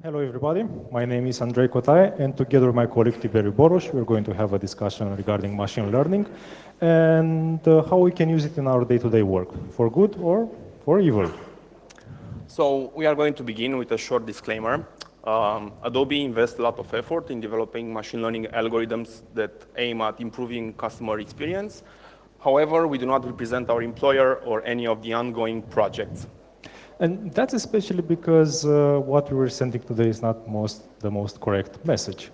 Hello, everybody. My name is Andrei Cotaie, and together with my colleague Tiberiu Boros, we're going to have a discussion regarding machine learning and how we can use it in our day-to-day work, for good or for evil. So we are going to begin with a short disclaimer. Adobe invests a lot of effort in developing machine learning algorithms that aim at improving customer experience. However, we do not represent our employer or any of the ongoing projects. And that's especially because what we were sending today is not the most correct message.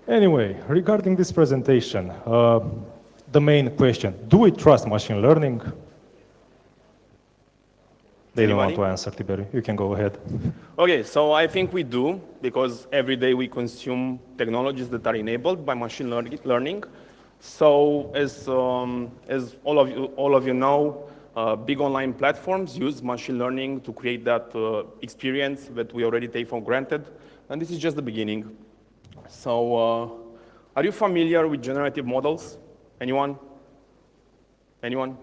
Anyway, regarding this presentation, the main question, do we trust machine learning? They don't want to answer, Tiberiu. You can go ahead. Okay, so I think we do, because every day we consume technologies that are enabled by machine learning. So as all of you know, big online platforms use machine learning to create that experience that we already take for granted. And this is just the beginning. So are you familiar with generative models? Anyone? Anyone?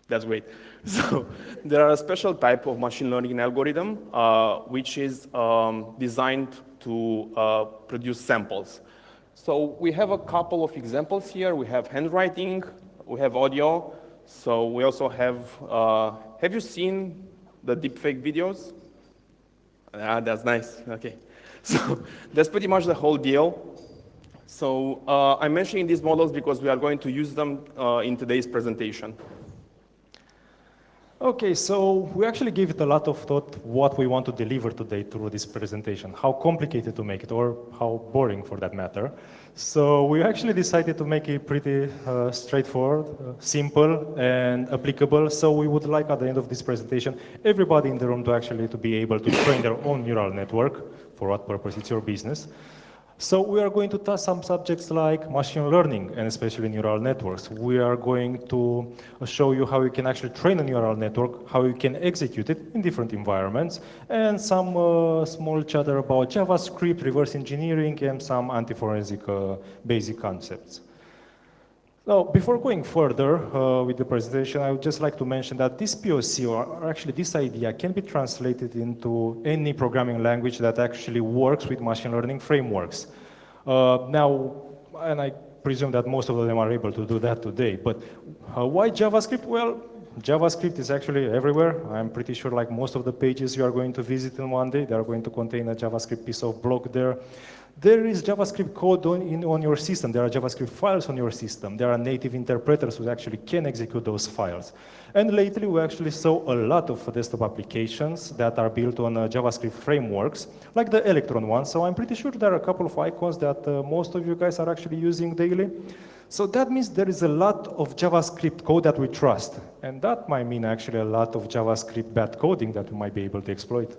That's great. So there are a special type of machine learning algorithm which is designed to produce samples. So we have a couple of examples here. We have handwriting, we have audio. So we also have you seen the deepfake videos? That's nice, okay. So that's pretty much the whole deal. So I'm mentioning these models because we are going to use them in today's presentation. Okay, so we actually gave it a lot of thought what we want to deliver today through this presentation, how complicated to make it or how boring for that matter. So we actually decided to make it pretty straightforward, simple and applicable. So we would like at the end of this presentation, everybody in the room to be able to train their own neural network. For what purpose? It's your business. So we are going to touch some subjects like machine learning and especially neural networks. We are going to show you how you can actually train a neural network, how you can execute it in different environments, and some small chatter about JavaScript, reverse engineering, and some anti-forensic basic concepts. Now, before going further with the presentation, I would just like to mention that this POC, or actually this idea, can be translated into any programming language that actually works with machine learning frameworks. Now, and I presume that most of them are able to do that today, but why JavaScript? Well, JavaScript is actually everywhere. I'm pretty sure like most of the pages you are going to visit in one day, they are going to contain a JavaScript piece of block there. There is JavaScript code on your system. There are JavaScript files on your system. There are native interpreters who actually can execute those files. And lately, we actually saw a lot of desktop applications that are built on JavaScript frameworks, like the Electron one. So I'm pretty sure there are a couple of icons that most of you guys are actually using daily. So that means there is a lot of JavaScript code that we trust. And that might mean actually a lot of JavaScript bad coding that we might be able to exploit.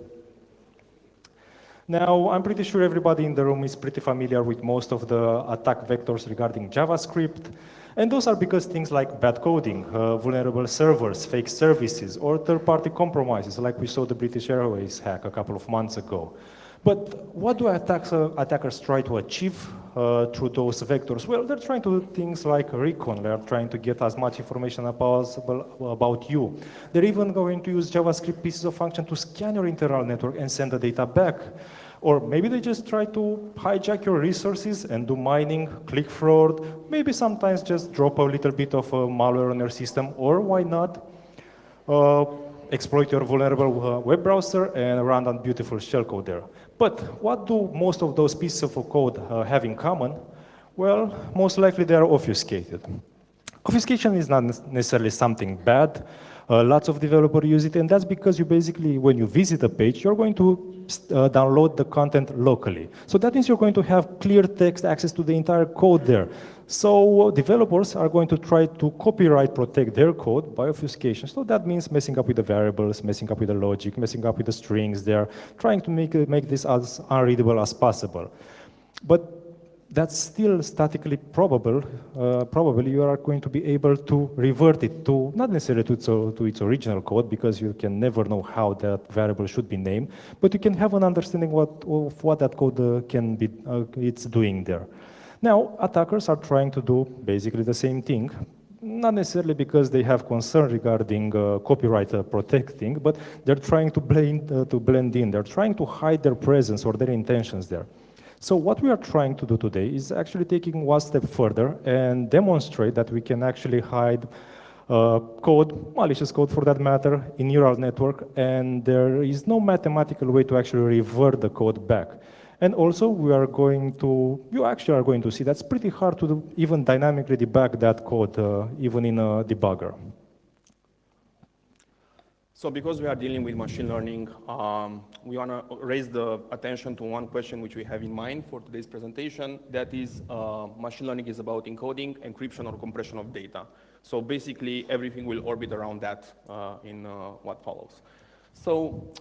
Now, I'm pretty sure everybody in the room is pretty familiar with most of the attack vectors regarding JavaScript. And those are because things like bad coding, vulnerable servers, fake services, or third-party compromises, like we saw the British Airways hack a couple of months ago. But what do attackers try to achieve through those vectors? Well, they're trying to do things like recon. They're trying to get as much information as possible about you. They're even going to use JavaScript pieces of function to scan your internal network and send the data back. Or maybe they just try to hijack your resources and do mining, click fraud, maybe sometimes just drop a little bit of malware on your system, or why not? Exploit your vulnerable web browser and run that beautiful shellcode there. But what do most of those pieces of code have in common? Well, most likely they are obfuscated. Obfuscation is not necessarily something bad. Lots of developers use it, and that's because you basically, when you visit a page, you're going to download the content locally. So that means you're going to have clear text access to the entire code there. So developers are going to try to copyright protect their code by obfuscation. So that means messing up with the variables, messing up with the logic, messing up with the strings there, trying to make this as unreadable as possible. But that's still statically probable. Probably you are going to be able to revert it to, not necessarily to its original code, because you can never know how that variable should be named, but you can have an understanding of what that code can be, it's doing there. Now, attackers are trying to do basically the same thing. not necessarily because they have concern regarding copyright protecting, but they're trying to blend in. They're trying to hide their presence or their intentions there. So what we are trying to do today is actually taking one step further and demonstrate that we can actually hide code, malicious code for that matter, in neural network, and there is no mathematical way to actually revert the code back. And also, you actually are going to see that's pretty hard to do, even dynamically debug that code, even in a debugger. So because we are dealing with machine learning, we want to raise the attention to one question which we have in mind for today's presentation. That is, machine learning is about encoding, encryption, or compression of data. So basically, everything will orbit around that in what follows. So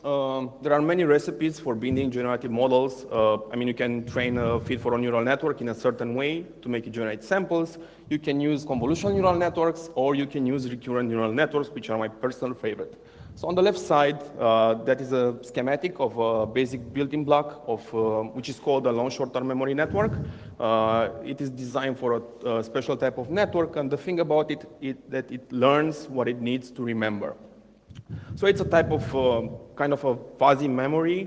there are many recipes for building generative models. I mean, you can train a feed-forward neural network in a certain way to make it generate samples. You can use convolutional neural networks, or you can use recurrent neural networks, which are my personal favorite. So on the left side, that is a schematic of a basic building block of which is called a long short-term memory network. It is designed for a special type of network, and the thing about it is that it learns what it needs to remember. So it's a type of kind of a fuzzy memory,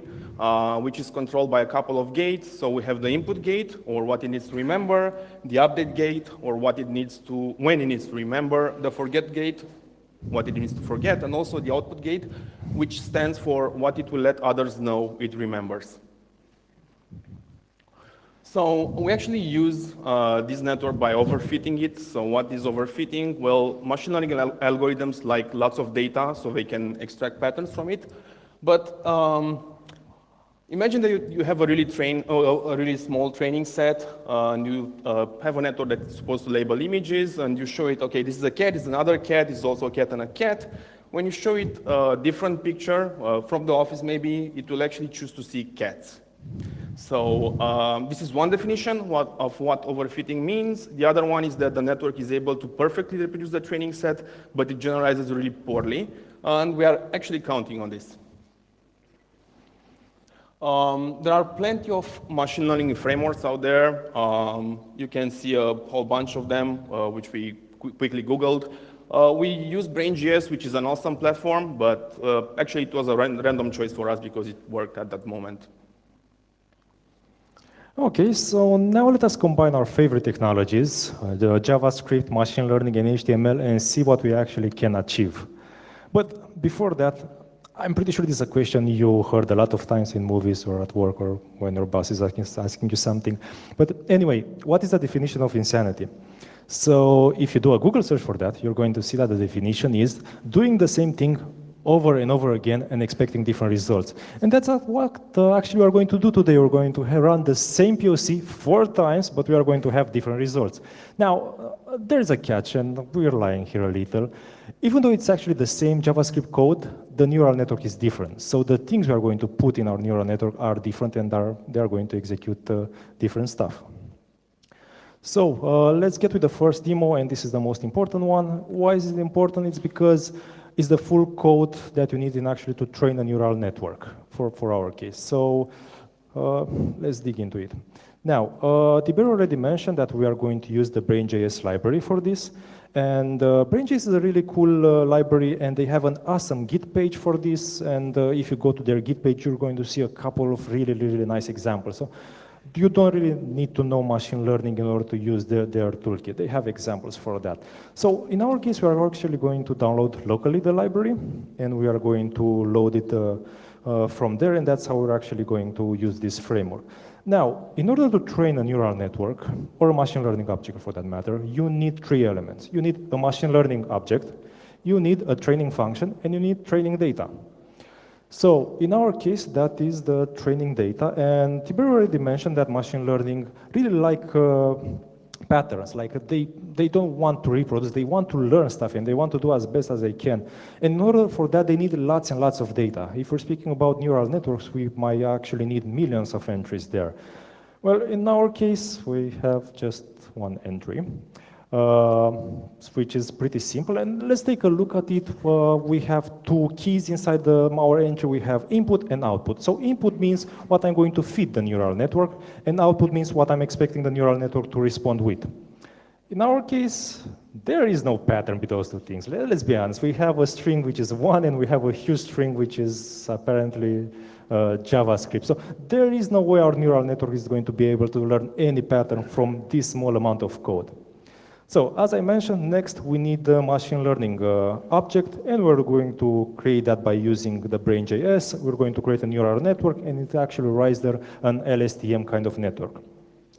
which is controlled by a couple of gates. So we have the input gate, or what it needs to remember, the update gate, or what it needs to, when it needs to remember, the forget gate, what it needs to forget, and also the output gate, which stands for what it will let others know it remembers. So we actually use this network by overfitting it. So what is overfitting? Well, machine learning algorithms like lots of data, so they can extract patterns from it. But imagine that you have a really small training set, and you have a network that's supposed to label images, and you show it, okay, this is a cat, this is another cat, this is also a cat and a cat. When you show it a different picture from the office, maybe it will actually choose to see cats. So this is one definition of what overfitting means. The other one is that the network is able to perfectly reproduce the training set, but it generalizes really poorly, and we are actually counting on this. There are plenty of machine learning frameworks out there. You can see a whole bunch of them, which we quickly Googled. We use Brain.js, which is an awesome platform, but actually it was a random choice for us because it worked at that moment. Okay, so now let us combine our favorite technologies, the JavaScript, machine learning, and HTML, and see what we actually can achieve. But before that, I'm pretty sure this is a question you heard a lot of times in movies or at work or when your boss is asking you something. But anyway, what is the definition of insanity? So if you do a Google search for that, you're going to see that the definition is doing the same thing over and over again and expecting different results. And that's what actually we are going to do today. We're going to run the same POC 4 times, but we are going to have different results. Now, there's a catch, and we're lying here a little. Even though it's actually the same JavaScript code, the neural network is different. So the things we are going to put in our neural network are different, and they are going to execute different stuff. So let's get with the first demo, and this is the most important one. Why is it important? It's because it's the full code that you need in actually to train a neural network for our case. So let's dig into it. Now, Tiberiu already mentioned that we are going to use the Brain.js library for this. And Brain.js is a really cool library, and they have an awesome Git page for this. And if you go to their Git page, you're going to see a couple of really, really nice examples. So you don't really need to know machine learning in order to use their toolkit. They have examples for that. So in our case, we are actually going to download locally the library, and we are going to load it from there, and that's how we're actually going to use this framework. Now, in order to train a neural network, or a machine learning object for that matter, you need 3 elements. You need a machine learning object, you need a training function, and you need training data. So in our case, that is the training data, and Tiberiu already mentioned that machine learning really like patterns, like they don't want to reproduce, they want to learn stuff, and they want to do as best as they can. And in order for that, they need lots and lots of data. If we're speaking about neural networks, we might actually need millions of entries there. Well, in our case, we have just one entry, which is pretty simple. And let's take a look at it. We have 2 keys inside our entry. We have input and output. So input means what I'm going to feed the neural network, and output means what I'm expecting the neural network to respond with. In our case, there is no pattern between those two things. Let's be honest. We have a string which is 1, and we have a huge string which is apparently JavaScript. So there is no way our neural network is going to be able to learn any pattern from this small amount of code. So as I mentioned, next we need the machine learning object, and we're going to create that by using the brain.js. We're going to create a neural network, and it actually writes there an LSTM kind of network.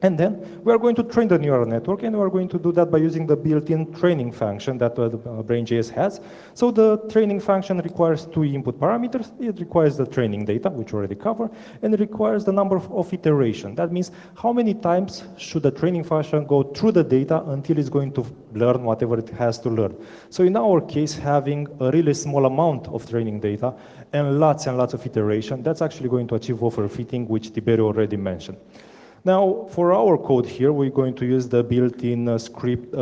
And then we are going to train the neural network, and we are going to do that by using the built-in training function that the brain.js has. So the training function requires 2 input parameters. It requires the training data, which we already covered, and it requires the number of iteration. That means how many times should the training function go through the data until it's going to learn whatever it has to learn. So in our case, having a really small amount of training data and lots of iteration, that's actually going to achieve overfitting, which Tiberiu already mentioned. Now, for our code here, we're going to use the built-in script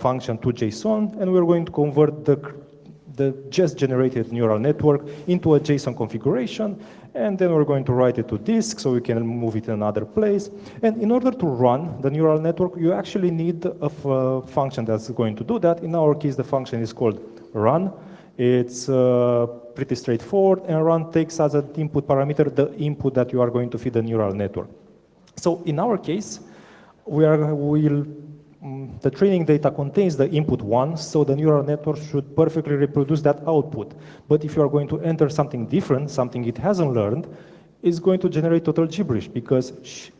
function to JSON, and we're going to convert the just generated neural network into a JSON configuration, and then we're going to write it to disk so we can move it in another place. And in order to run the neural network, you actually need a function that's going to do that. In our case, the function is called run. It's pretty straightforward, and run takes as an input parameter the input that you are going to feed the neural network. So in our case, the training data contains the input 1, so the neural network should perfectly reproduce that output. But if you are going to enter something different, something it hasn't learned, it's going to generate total gibberish because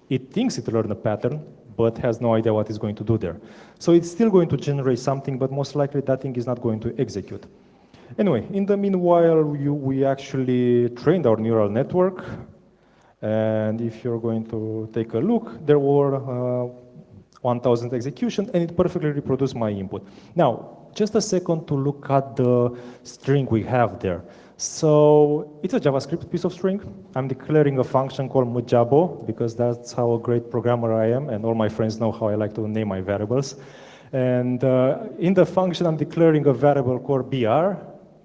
it thinks it learned a pattern, but has no idea what it's going to do there. So it's still going to generate something, but most likely that thing is not going to execute. Anyway, in the meanwhile, we actually trained our neural network. And if you're going to take a look, there were 1,000 executions, and it perfectly reproduced my input. Now, just a second to look at the string we have there. So it's a JavaScript piece of string. I'm declaring a function called mjabo, because that's how a great programmer I am, and all my friends know how I like to name my variables. And in the function, I'm declaring a variable called br.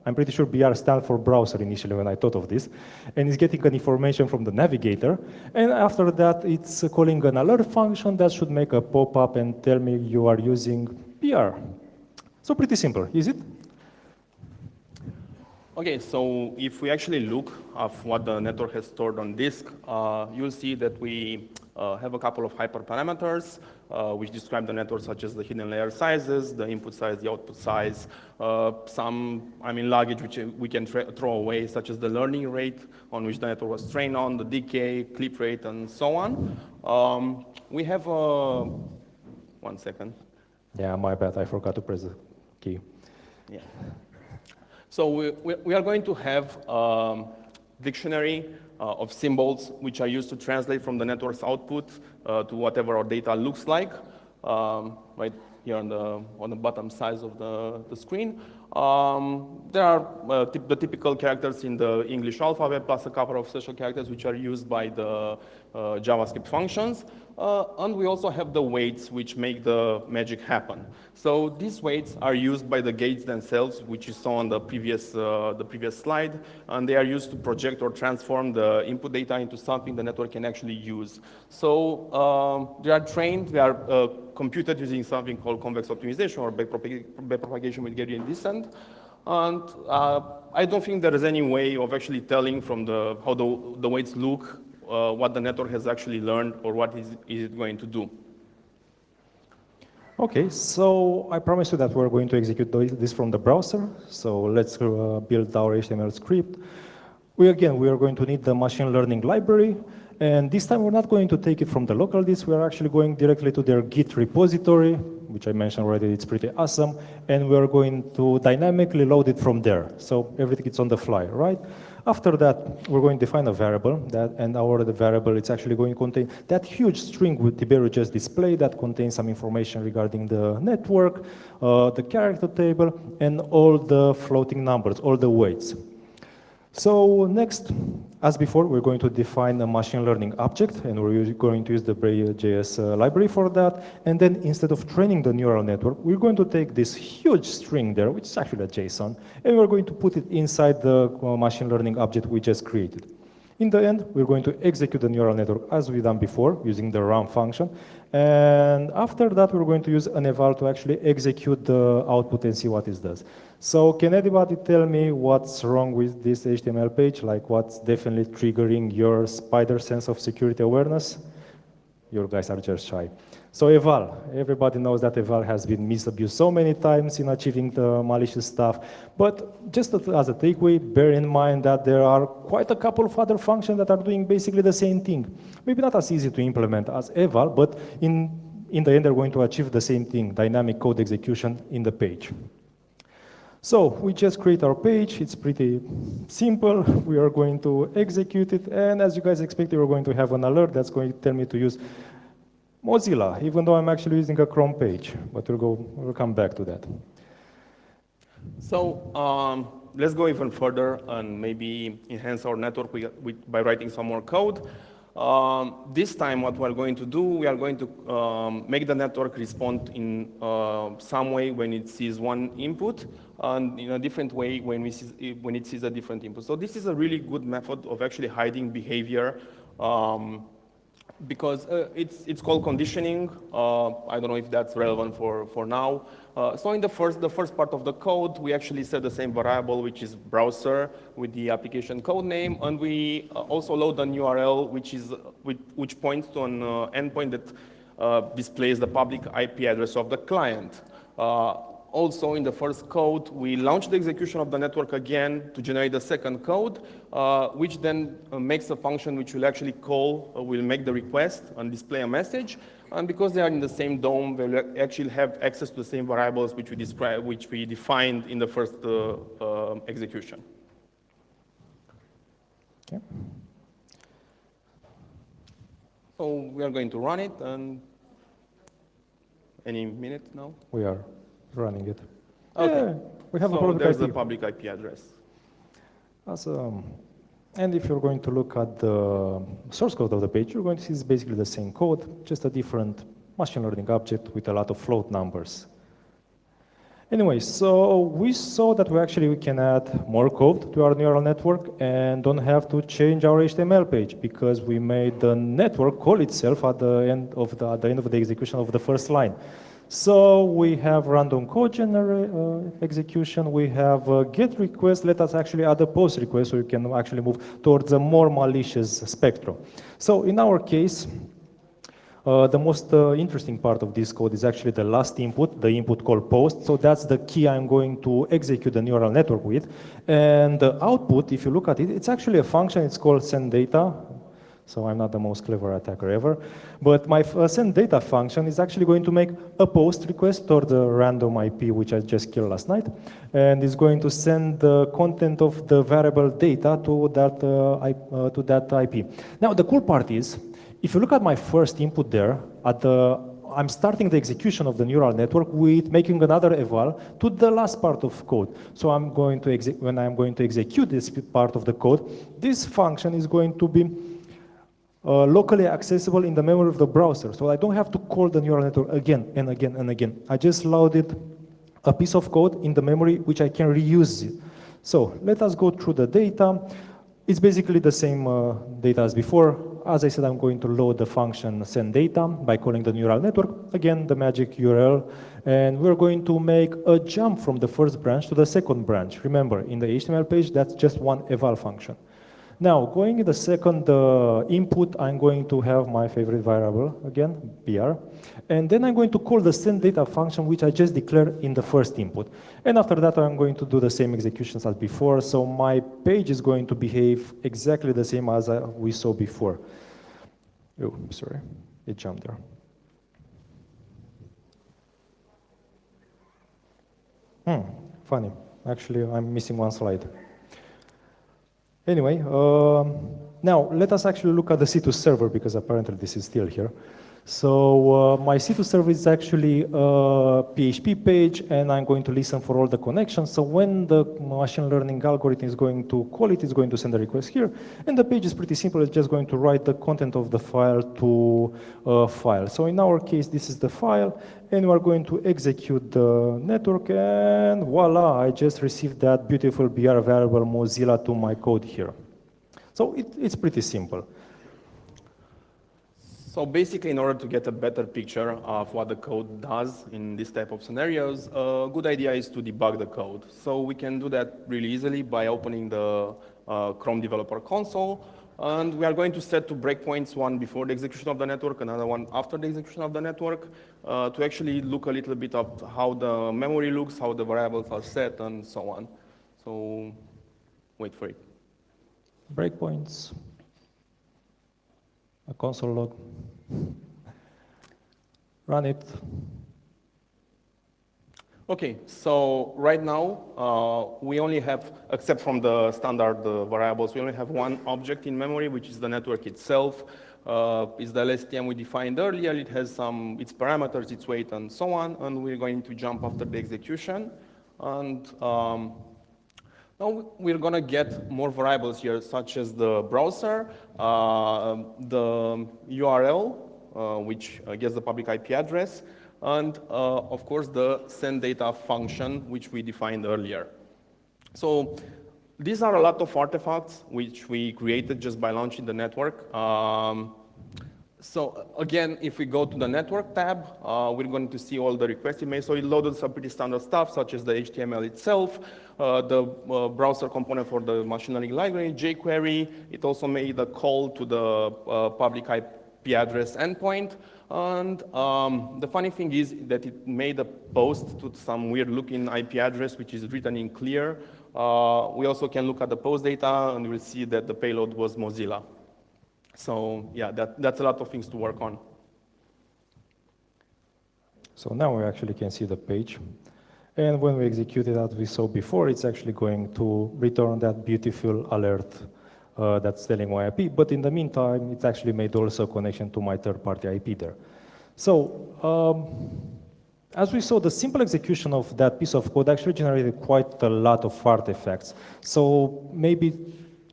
I'm pretty sure BR stands for browser initially when I thought of this. And it's getting an information from the navigator. And after that, it's calling an alert function that should make a pop-up and tell me you are using BR. So pretty simple, is it? Okay, so if we actually look at what the network has stored on disk, you'll see that we have a couple of hyperparameters which describe the network, such as the hidden layer sizes, the input size, the output size, some luggage which we can throw away, such as the learning rate on which the network was trained on, the decay, clip rate, and so on. We have one second. Yeah, my bad. I forgot to press the key. Yeah. So we are going to have a dictionary of symbols which are used to translate from the network's output to whatever our data looks like, right here on the bottom side of the screen. There are the typical characters in the English alphabet, plus a couple of special characters which are used by the JavaScript functions. And we also have the weights which make the magic happen. So these weights are used by the gates themselves, which you saw on the previous slide, and they are used to project or transform the input data into something the network can actually use. So they are trained, they are computed using something called convex optimization or backpropagation with gradient descent. And I don't think there is any way of actually telling from how the weights look what the network has actually learned or what is it going to do. Okay, so I promised you that we're going to execute this from the browser. So let's build our HTML script. We are going to need the machine learning library. And this time we're not going to take it from the local disk. We are actually going directly to their Git repository, which I mentioned already. It's pretty awesome. And we are going to dynamically load it from there. So everything is on the fly, right? After that, we're going to define a variable, the variable it's actually going to contain that huge string with Tiberiu just displayed that contains some information regarding the network, the character table, and all the floating numbers, all the weights. So next, as before, we're going to define a machine learning object, and we're going to use the brain.js library for that. And then instead of training the neural network, we're going to take this huge string there, which is actually a JSON, and we're going to put it inside the machine learning object we just created. In the end, we're going to execute the neural network as we've done before using the run function. And after that, we're going to use an eval to actually execute the output and see what it does. So can anybody tell me what's wrong with this HTML page? Like what's definitely triggering your spider sense of security awareness? You guys are just shy. So eval, everybody knows that eval has been misused so many times in achieving the malicious stuff. But just as a takeaway, bear in mind that there are quite a couple of other functions that are doing basically the same thing. Maybe not as easy to implement as eval, but in the end, they're going to achieve the same thing, dynamic code execution in the page. So we just create our page. It's pretty simple. We are going to execute it. And as you guys expected, we're going to have an alert that's going to tell me to use Mozilla, even though I'm actually using a Chrome page. But we'll come back to that. So let's go even further and maybe enhance our network by writing some more code. This time what we're going to do, we are going to make the network respond in some way when it sees one input, and in a different way when it sees a different input. So this is a really good method of actually hiding behavior because it's called conditioning. I don't know if that's relevant for now. So in the first part of the code, we actually set the same variable, which is browser, with the application code name, and we also load an URL, which points to an endpoint that displays the public IP address of the client. Also, in the first code, we launch the execution of the network again to generate the second code, which then makes a function which will actually will make the request and display a message. And because they are in the same DOM, they will actually have access to the same variables which we defined in the first execution. Okay. So we are going to run it, and any minute now? We are running it. Okay. Yeah, we have so a public there's IP. the public IP address. Awesome. And if you're going to look at the source code of the page, you're going to see it's basically the same code, just a different machine learning object with a lot of float numbers. Anyway, so we saw that we can add more code to our neural network and don't have to change our HTML page because we made the network call itself at the end of the execution of the first line. So we have random code execution, we have get request. Let us actually add a post request so you can actually move towards a more malicious spectrum. So in our case, the most interesting part of this code is actually the last input, the input called post. So that's the key I'm going to execute the neural network with. And the output, if you look at it, it's actually a function. It's called send data. So I'm not the most clever attacker ever. But my send data function is actually going to make a post request toward the random IP, which I just killed last night. And is going to send the content of the variable data to that IP. Now, the cool part is, if you look at my first input there, I'm starting the execution of the neural network with making another eval to the last part of code. So when I'm going to execute this part of the code, this function is going to be locally accessible in the memory of the browser. So I don't have to call the neural network again and again and again. I just loaded a piece of code in the memory which I can reuse it. So let us go through the data. It's basically the same data as before. As I said, I'm going to load the function send data by calling the neural network. Again, the magic URL. And we're going to make a jump from the first branch to the second branch. Remember, in the HTML page, that's just one eval function. Now, going in the second input, I'm going to have my favorite variable, again, br. And then I'm going to call the send data function, which I just declared in the first input. And after that, I'm going to do the same executions as before. So my page is going to behave exactly the same as we saw before. Oh, sorry, it jumped there. Funny. Actually, I'm missing one slide. Anyway, now let us actually look at the C2 server because apparently this is still here. So my C2 server is actually a PHP page and I'm going to listen for all the connections. So when the machine learning algorithm is going to call it, it's going to send a request here. And the page is pretty simple. It's just going to write the content of the file to a file. So in our case, this is the file and we're going to execute the network and voila, I just received that beautiful BR variable Mozilla to my code here. So it's pretty simple. So basically, in order to get a better picture of what the code does in this type of scenarios, a good idea is to debug the code. So we can do that really easily by opening the Chrome Developer Console. And we are going to set two breakpoints, one before the execution of the network, another one after the execution of the network, to actually look a little bit at how the memory looks, how the variables are set, and so on. So wait for it. Breakpoints. A console log. Run it. Okay, so right now, we only have, except from the standard variables, we only have one object in memory, which is the network itself. It's the LSTM we defined earlier. It has its parameters, its weight, and so on. And we're going to jump after the execution. And now we're going to get more variables here, such as the browser, the URL, which gets the public IP address, and of course the send data function, which we defined earlier. So these are a lot of artifacts which we created just by launching the network. So again, if we go to the network tab, we're going to see all the requests it made. So it loaded some pretty standard stuff, such as the HTML itself, the browser component for the machine learning library, jQuery. It also made a call to the public IP address endpoint. And the funny thing is that it made a post to some weird looking IP address, which is written in clear. We also can look at the post data, and we'll see that the payload was Mozilla. So yeah, that's a lot of things to work on. So now we actually can see the page. And when we execute it, as we saw before, it's actually going to return that beautiful alert that's telling my IP. But in the meantime, it's actually made also a connection to my third-party IP there. So as we saw, the simple execution of that piece of code actually generated quite a lot of artifacts. So maybe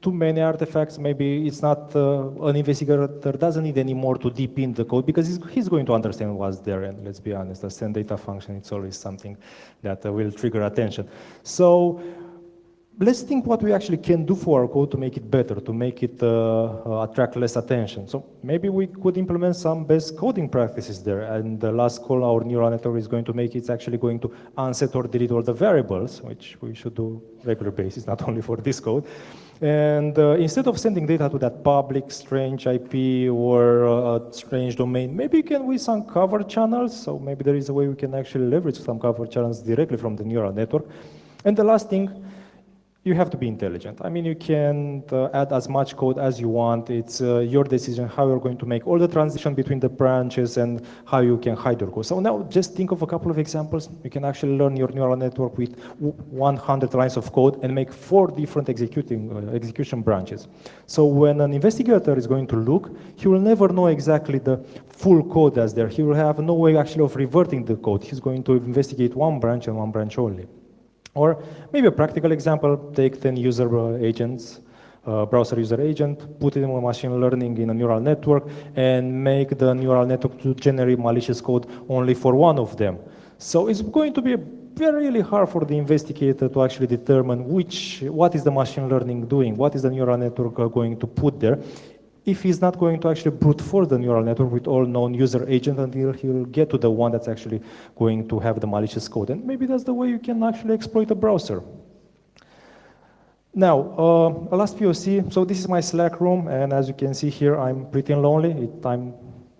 too many artifacts, maybe it's not, an investigator doesn't need any more to deep in the code because he's going to understand what's there. And let's be honest, the send data function, it's always something that will trigger attention. So let's think what we actually can do for our code to make it better, to make it attract less attention. So maybe we could implement some best coding practices there. And the last call our neural network is going to make, it's actually going to unset or delete all the variables, which we should do regular basis, not only for this code. And instead of sending data to that public strange IP or strange domain, maybe can we some cover channels? So maybe there is a way we can actually leverage some cover channels directly from the neural network. And the last thing, you have to be intelligent. I mean, you can add as much code as you want. It's your decision how you're going to make all the transition between the branches and how you can hide your code. So now just think of a couple of examples. You can actually learn your neural network with 100 lines of code and make 4 different execution branches. So when an investigator is going to look, he will never know exactly the full code that's there. He will have no way actually of reverting the code. He's going to investigate one branch and one branch only. Or maybe a practical example, take 10 user agents, browser user agent, put it in machine learning in a neural network, and make the neural network to generate malicious code only for one of them. So it's going to be really hard for the investigator to actually determine what is the machine learning doing, what is the neural network going to put there, if he's not going to actually brute force the neural network with all known user agents until he'll get to the one that's actually going to have the malicious code. And maybe that's the way you can actually exploit a browser. Now, a last POC. So this is my Slack room, and as you can see here, I'm pretty lonely.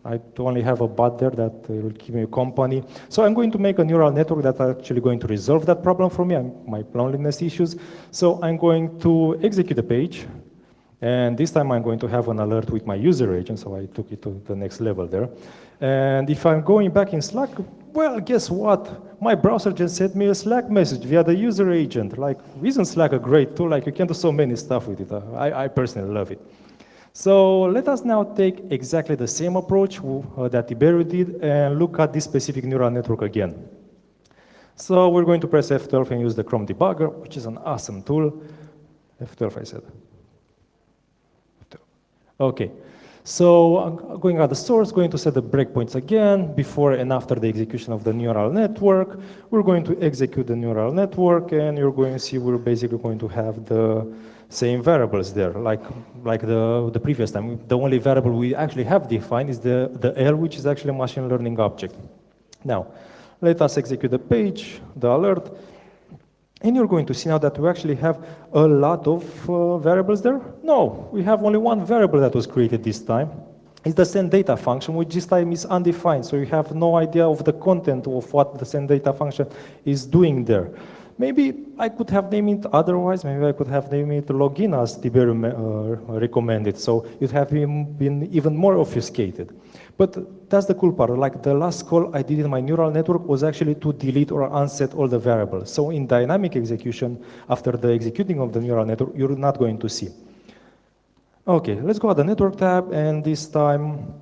I only have a bot there that will keep me company. So I'm going to make a neural network that's actually going to resolve that problem for me, my loneliness issues. So I'm going to execute the page. And this time I'm going to have an alert with my user agent, so I took it to the next level there. And if I'm going back in Slack, well, guess what? My browser just sent me a Slack message via the user agent. Like, isn't Slack a great tool? Like, you can do so many stuff with it. I personally love it. So let us now take exactly the same approach that Tiberiu did and look at this specific neural network again. So we're going to press F12 and use the Chrome debugger, which is an awesome tool. F12, I said. Okay, so I'm going at the source, going to set the breakpoints again, before and after the execution of the neural network. We're going to execute the neural network, and you're going to see we're basically going to have the same variables there, like the previous time. The only variable we actually have defined is the L, which is actually a machine learning object. Now, let us execute the page, the alert, and you're going to see now that we actually have a lot of variables there. No, we have only one variable that was created this time. It's the send data function, which this time is undefined, so you have no idea of the content of what the send data function is doing there. Maybe I could have named it otherwise. Maybe I could have named it login as DB recommended, so it have been even more obfuscated. But that's the cool part. Like the last call I did in my neural network was actually to delete or unset all the variables. So in dynamic execution, after the executing of the neural network, you're not going to see. Okay, let's go at the network tab, and this time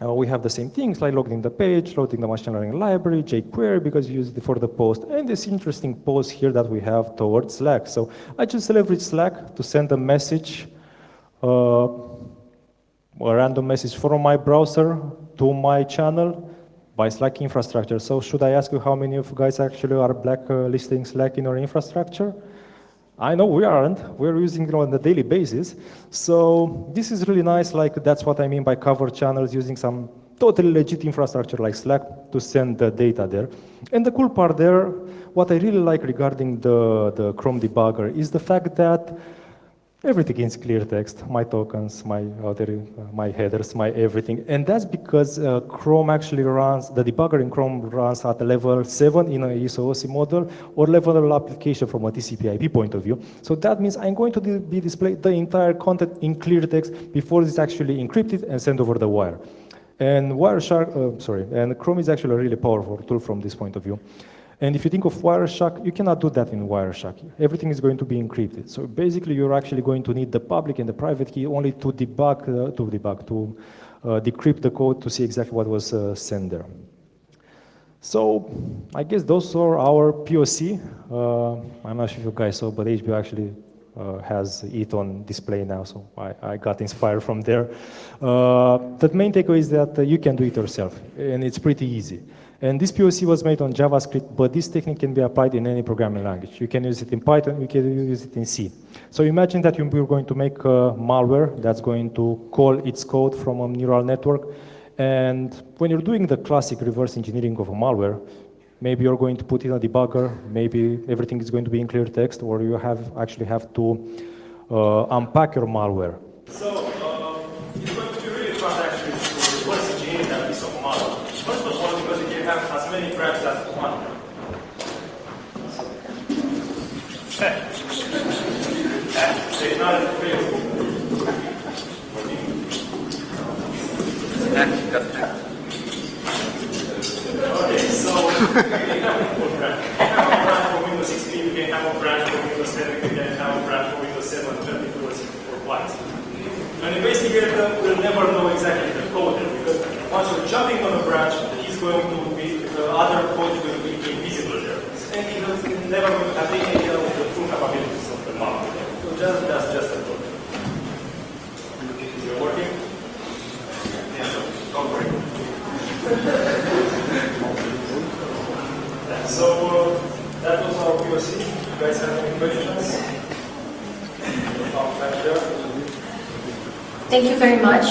we have the same things like loading the page, loading the machine learning library, jQuery because we used it for the post, and this interesting post here that we have towards Slack. So I just leverage Slack to send a message, a random message from my browser to my channel by Slack infrastructure. So should I ask you how many of you guys actually are blacklisting Slack in your infrastructure? I know we aren't. We're using it on a daily basis. So this is really nice. Like that's what I mean by cover channels, using some totally legit infrastructure like Slack to send the data there. And the cool part there, what I really like regarding the Chrome debugger is the fact that everything is clear text, my tokens, my headers, my everything. And that's because Chrome actually runs, the debugger in Chrome runs at level 7 in a SOC model, or level application from a TCP IP point of view. So that means I'm going to be displayed the entire content in clear text before it's actually encrypted and sent over the wire. And and Chrome is actually a really powerful tool from this point of view. And if you think of Wireshark, you cannot do that in Wireshark. Everything is going to be encrypted. So basically, you're actually going to need the public and the private key only to decrypt the code to see exactly what was sent there. So I guess those are our POC. I'm not sure if you guys saw, but HBO actually has it on display now, so I got inspired from there. The main takeaway is that you can do it yourself, and it's pretty easy. And this POC was made on JavaScript, but this technique can be applied in any programming language. You can use it in Python, you can use it in C. So imagine that you're going to make a malware that's going to call its code from a neural network. And when you're doing the classic reverse engineering of a malware, maybe you're going to put in a debugger, maybe everything is going to be in clear text, or you actually have to unpack your malware. So it's going to be really fun actually to reverse engineer that piece of malware. First of all, because you can have as many branches as you want. They not fail. Okay, so you can have a branch. You can have a branch for Windows 16, you can have a branch for Windows 7, you can have a branch for Windows 7, 32 or 64 bytes. An investigator will never know exactly the code there, because once you're jumping on a branch, he's going to be, the other code will be invisible there. And he's never going to have any idea of the true capabilities of the malware. So that's just a code. Is it working? Yeah, don't worry. So that was our POC. You guys have any questions? Thank you very much.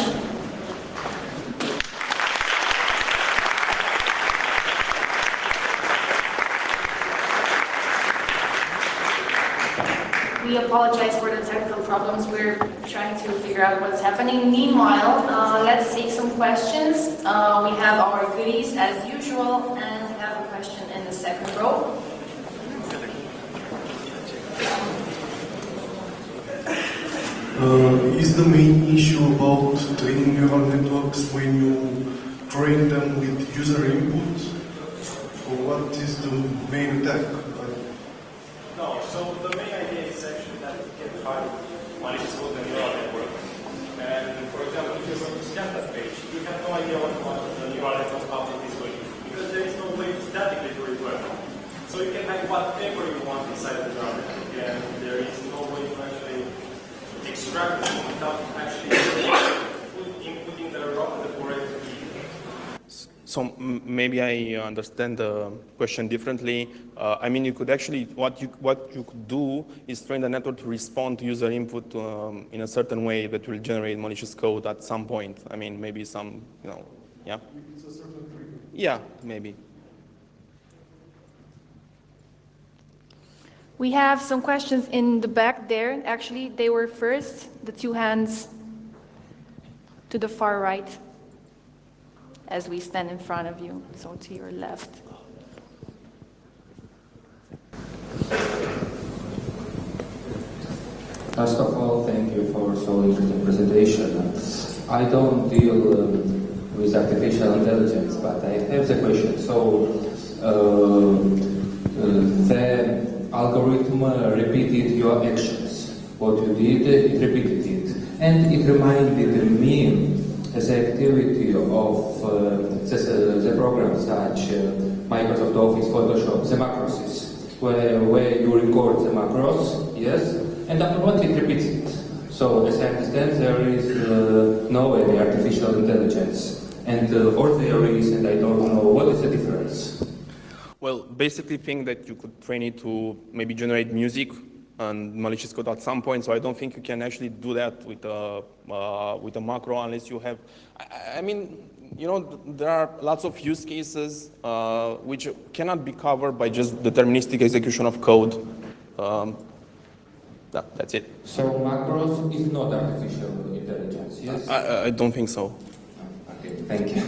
We apologize for the technical problems. We're trying to figure out what's happening. Meanwhile, let's take some questions. We have our goodies as usual, and we have a question in the second row. Is the main issue about training neural networks when you train them with user input? Or what is the main attack? No, so the main idea is actually that you can find malicious code in the neural network. And for example, if you're going to scan that page, you have no idea what the neural network output is going to be, because there is no way statically to revert. So you can have whatever you want inside the neural network, and there is no way to actually extract it without actually inputting the correct key. maybe I understand the question differently. I mean, you could actually, what you could do is train the network to respond to user input in a certain way that will generate malicious code at some point. I mean, maybe some, yeah. It's a certain trigger. Yeah, maybe. We have some questions in the back there. Actually, they were first, the two hands to the far right, as we stand in front of you, so to your left. First of all, thank you for so interesting presentation. I don't deal with artificial intelligence, but I have the question. So, the algorithm repeated your actions. What you did, it repeated it. And it reminded me the activity of the programs such Microsoft Office, Photoshop, the macros, where you record the macros, yes, and afterwards it repeats it. So as I understand, there is no any artificial intelligence. And all theories, and I don't know, what is the difference? Well, basically think that you could train it to maybe generate music and malicious code at some point, so I don't think you can actually do that with a macro unless you have, I mean, there are lots of use cases which cannot be covered by just deterministic execution of code. That's it. So macros is not artificial intelligence, yes? I don't think so. Okay, thank you.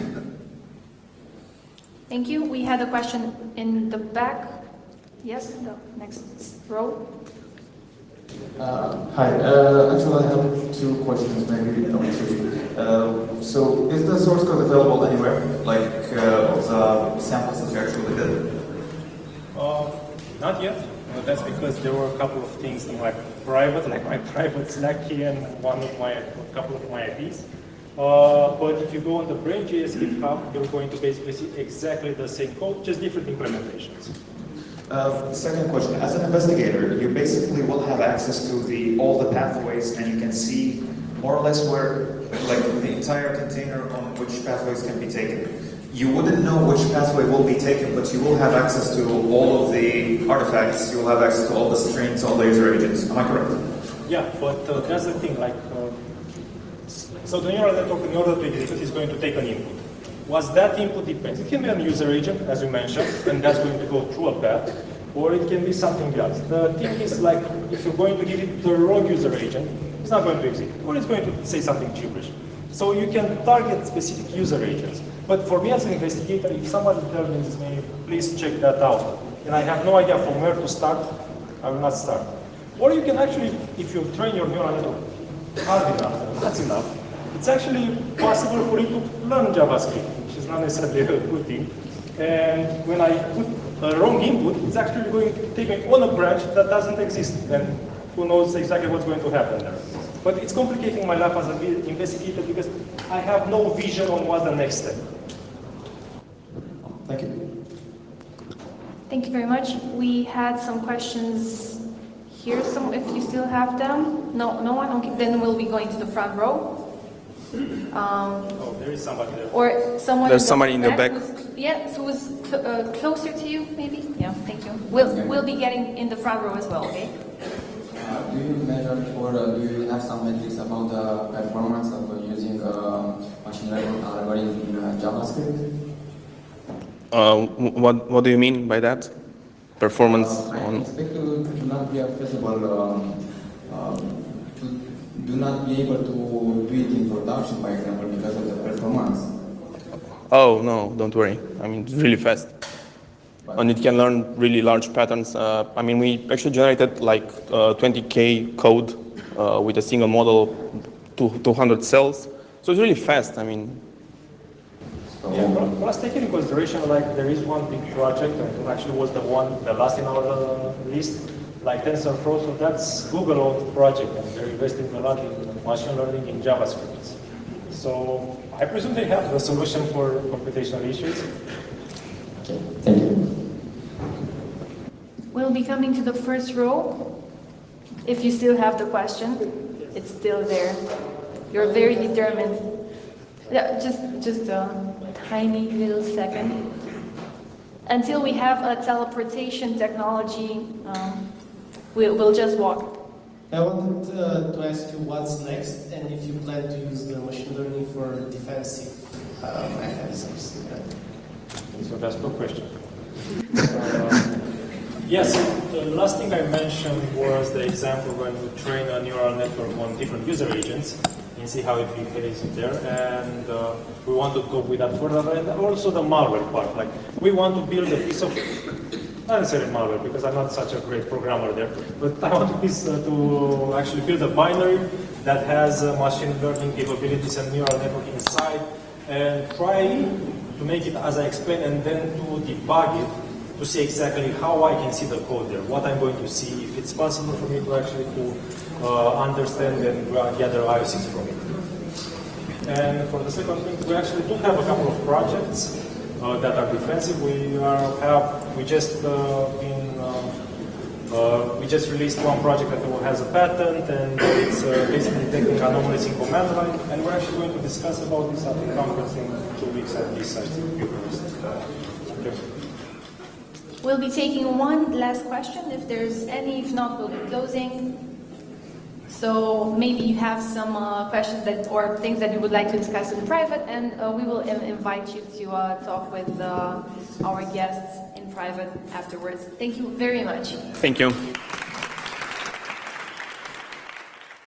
Thank you. We had a question in the back. Yes, the next row. Hi. Actually, I have two questions, maybe not two. So, is the source code available anywhere, like of the samples that you actually did? Not yet. That's because there were a couple of things in my private Slack key and a couple of my IPs. But if you go on the Brain.js GitHub, you're going to basically see exactly the same code, just different implementations. Second question, as an investigator, you basically will have access to all the pathways, and you can see more or less where, like, the entire container on which pathways can be taken. You wouldn't know which pathway will be taken, but you will have access to all of the artifacts, you will have access to all the strings, all the user agents. Am I correct? Yeah, but that's the thing, so the neural network, in order to execute, is going to take an input. What that input depends. It can be a user agent, as you mentioned, and that's going to go through a path, or it can be something else. The thing is, like, if you're going to give it the wrong user agent, it's not going to execute, or it's going to say something gibberish. So you can target specific user agents. But for me as an investigator, if somebody tells me, please check that out, and I have no idea from where to start, I will not start. Or you can actually, if you train your neural network hard enough, that's enough, it's actually possible for you to learn JavaScript, which is not necessarily a good thing. And when I put a wrong input, it's actually going to take me on a branch that doesn't exist. And who knows exactly what's going to happen there. But it's complicating my life as an investigator because I have no vision on what's the next step. Thank you. Thank you very much. We had some questions here, if you still have them. No one? Okay, then we'll be going to the front row. There is somebody there. Or someone There's somebody in the back. who's closer to you, maybe? Yeah, thank you. We'll be getting in the front row as well, okay? Do you measure or do you have some metrics about the performance of using machine learning algorithm in JavaScript? What do you mean by that? Performance I on? expect to not be feasible, do not be able to do it in production, for example, because of the performance. Oh, no, don't worry. I mean, it's really fast. And it can learn really large patterns. I mean, we actually generated like 20K code with a single model, 200 cells. So it's really fast. I mean, Yeah, plus take into consideration, like, there is one big project, and it actually was the last in our list, like TensorFlow, so that's Google-owned project, and they're investing a lot in machine learning in JavaScript. So I presume they have the solution for computational issues. Okay, thank you. We'll be coming to the first row. If you still have the question, it's still there. You're very determined. Yeah, just a tiny little second. Until we have a teleportation technology, we'll just walk. I wanted to ask you what's next and if you plan to use the machine learning for defensive mechanisms. So that's no question. Yes, the last thing I mentioned was the example when we train a neural network on different user agents and see how it behaves there. And we want to go with that further. And also the malware part. Like we want to build a piece of, not necessarily malware because I'm not such a great programmer there, but I want to actually build a binary that has machine learning capabilities and neural network inside and try to make it as I explained and then to debug it to see exactly how I can see the code there, what I'm going to see, if it's possible for me to actually understand and gather IOCs from it. And for the second thing, we actually do have a couple of projects that are defensive. We just released one project that has a patent, and it's basically detecting anomalies in command line. And we're actually going to discuss about this at the conference in 2 weeks at this site in Bucharest. We'll be taking one last question, if there's any. If not, we'll be closing. So maybe you have some questions or things that you would like to discuss in private, and we will invite you to talk with our guests in private afterwards. Thank you very much. Thank you.